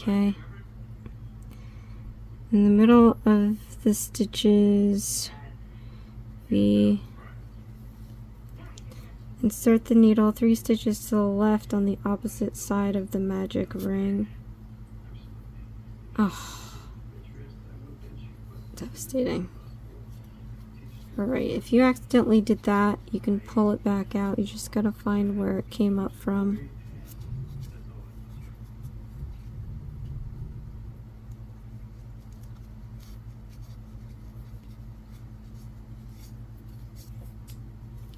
Okay. In the middle of the stitches, we insert the needle 3 stitches to the left on the opposite side of the magic ring. Oh, devastating. Alright, if you accidentally did that, you can pull it back out. You just gotta find where it came up from.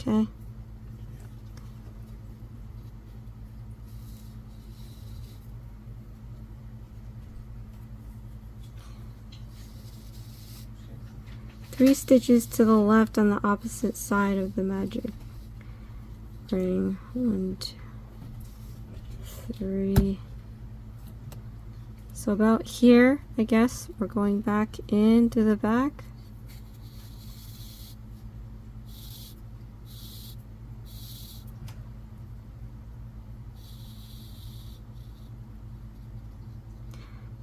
Okay. Three stitches to the left on the opposite side of the magic ring. 1, 2, 3. So about here, I guess, we're going back into the back.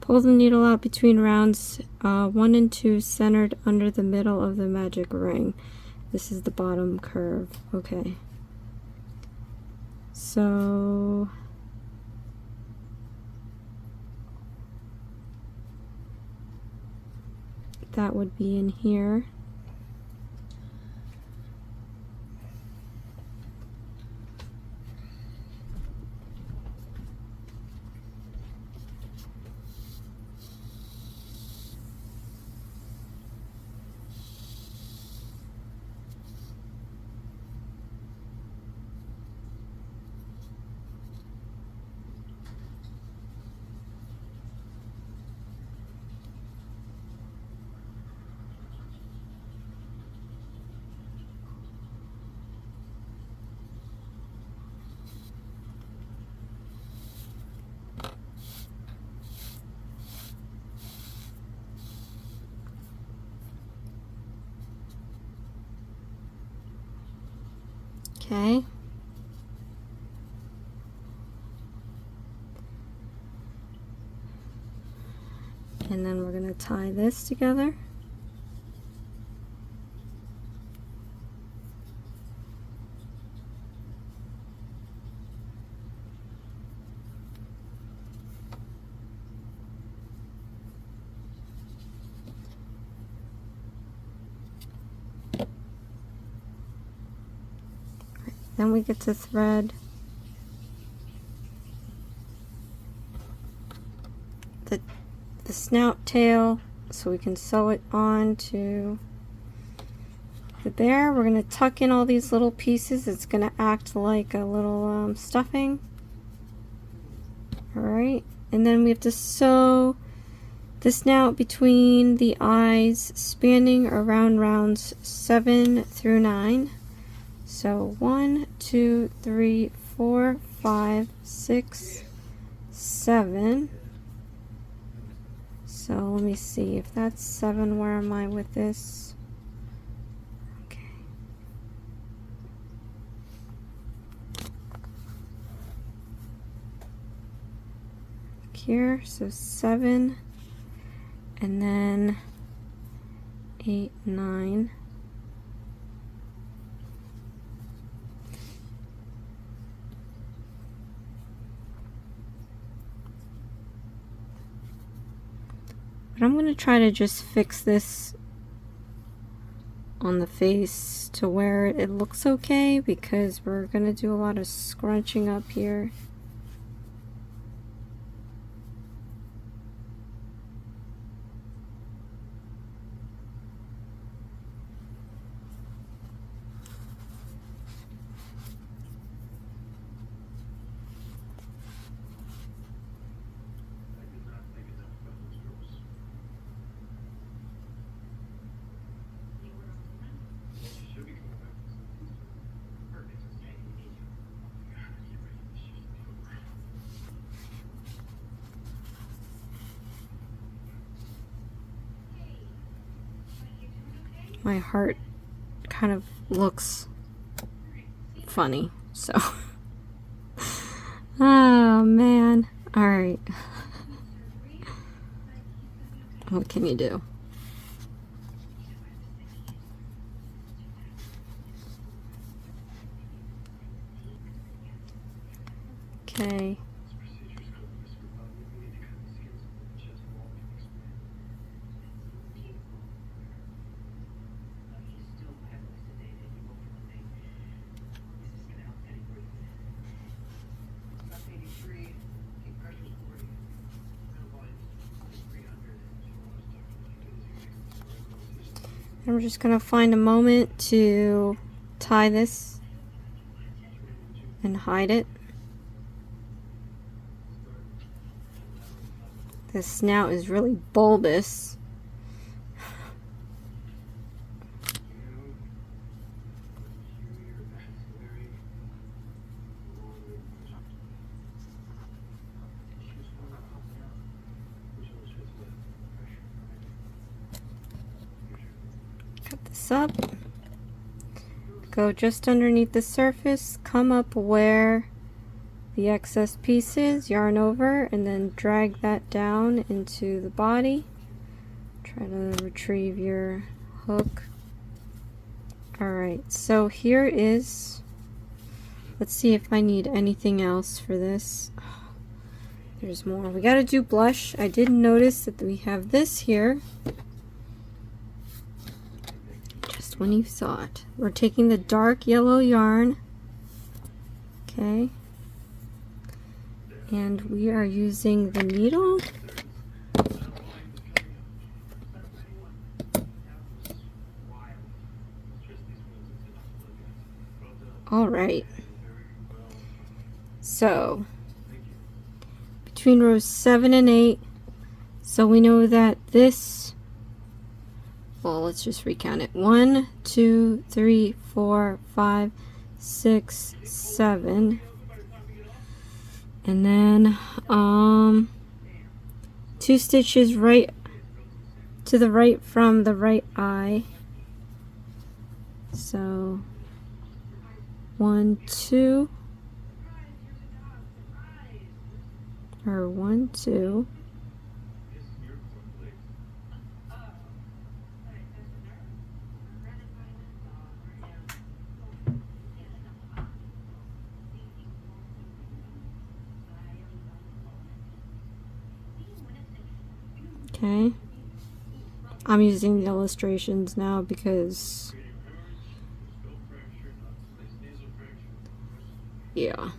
Pull the needle out between rounds 1 and 2, centered under the middle of the magic ring. This is the bottom curve. Okay. So that would be in here. Okay. And then we're going to tie this together. Then we get to thread the snout tail so we can sew it on to the bear. We're going to tuck in all these little pieces. It's going to act like a little stuffing. Alright, and then we have to sew the snout between the eyes, spanning around rounds 7 through 9. So 1, 2, 3, 4, 5, 6, 7. So let me see if that's 7. Where am I with this? Okay. Here, so 7, and then 8, 9. But I'm going to try to just fix this on the face to where it looks okay, because we're going to do a lot of scrunching up here. My heart kind of looks funny, so oh man. All right. What can you do? Okay. And we're just going to find a moment to tie this and hide it. The snout is really bulbous. Up, go just underneath the surface, come up where the excess piece is, yarn over, and then drag that down into the body. Try to retrieve your hook. Alright, so here is, let's see if I need anything else for this. There's more. We gotta do blush. I did notice that we have this here. just when you thought. We're taking the dark yellow yarn, okay, and we are using the needle. All right, so between rows 7 and 8, so we know that this, well, let's just recount it. 1, 2, 3, 4, 5, 6, 7, and then 2 stitches right to the right from the right eye. So 1, 2, or 1, 2. Okay, I'm using the illustrations now because, yeah.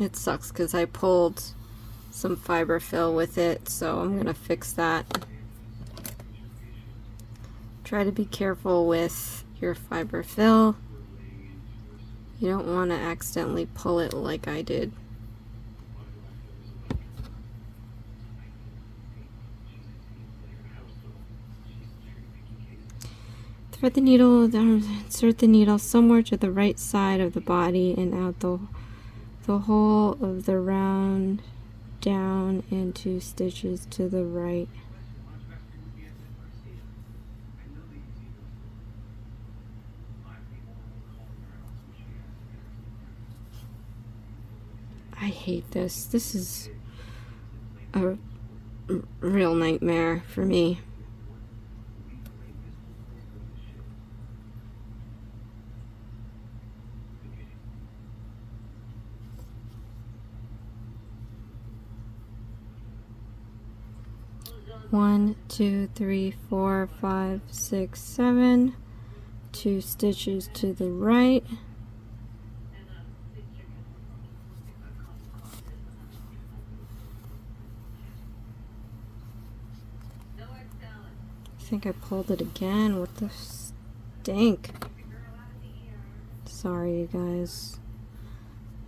It sucks because I pulled some fiber fill with it, so I'm gonna fix that. Try to be careful with your fiber fill. You don't want to accidentally pull it like I did. Thread the needle, insert the needle somewhere to the right side of the body and out the whole of the round down and 2 stitches to the right. I hate this. This is a real nightmare for me. One, 2, 3, 4, 5, 6, 7. 2 stitches to the right. I think I pulled it again. What the stink? Sorry, you guys.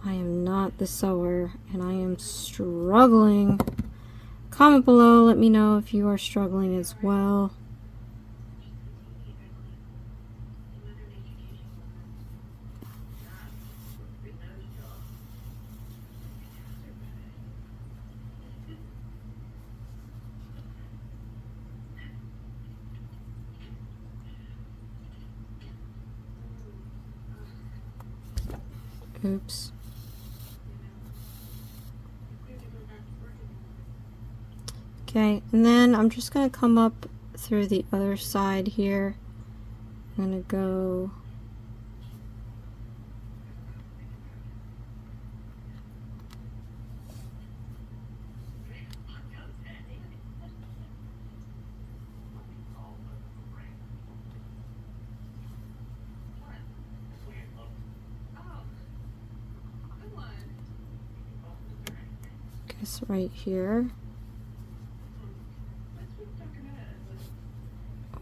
I am not the sewer, and I am struggling. Comment below, let me know if you are struggling as well. Oops. Okay, and then I'm just going to come up through the other side here. I'm going to go guess right here.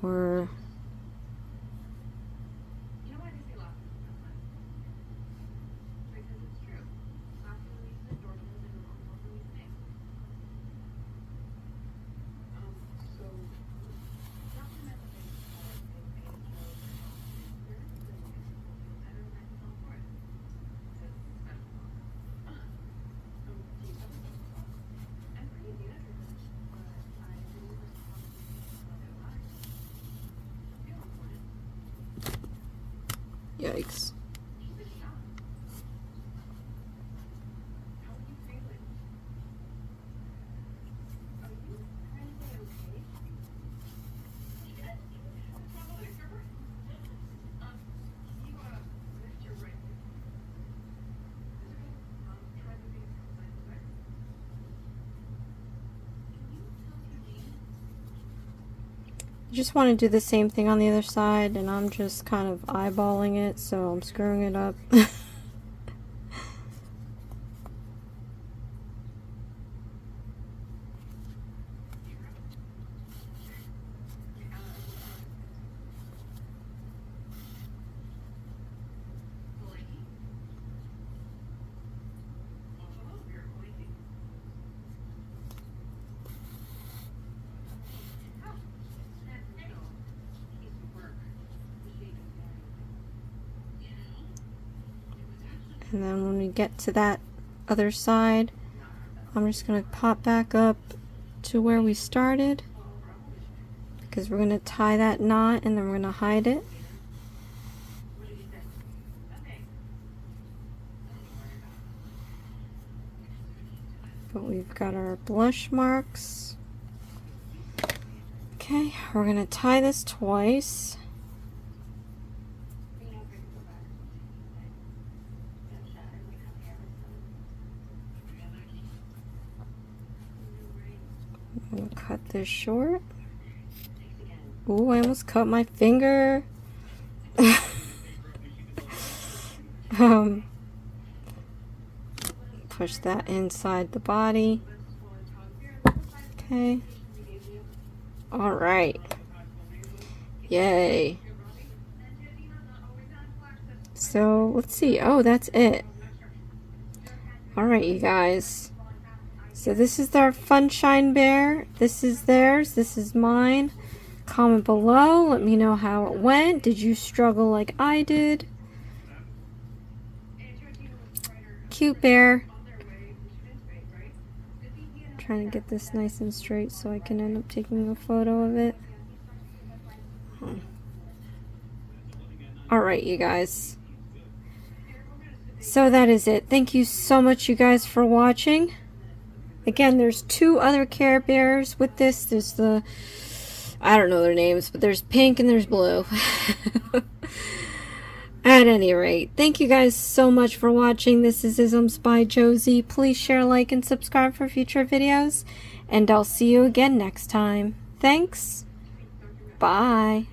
Or yikes. I just want to do the same thing on the other side, and I'm just kind of eyeballing it, so I'm screwing it up. And then when we get to that other side, I'm just going to pop back up to where we started, because we're going to tie that knot and then we're going to hide it. But we've got our blush marks. Okay, we're going to tie this twice. I'm going to cut this short. Ooh, I almost cut my finger. Push that inside the body. Okay. All right. Yay. So let's see. Oh, that's it. All right, you guys. So this is our Funshine bear. This is theirs. This is mine. Comment below. Let me know how it went. Did you struggle like I did? Cute bear. Trying to get this nice and straight so I can end up taking a photo of it. Alright, you guys. So that is it. Thank you so much, you guys, for watching. Again, there's two other Care Bears with this. There's the, I don't know their names, but there's pink and there's blue. At any rate, thank you guys so much for watching. This is Isms by Josie. Please share, like, and subscribe for future videos. And I'll see you again next time. Thanks. Bye.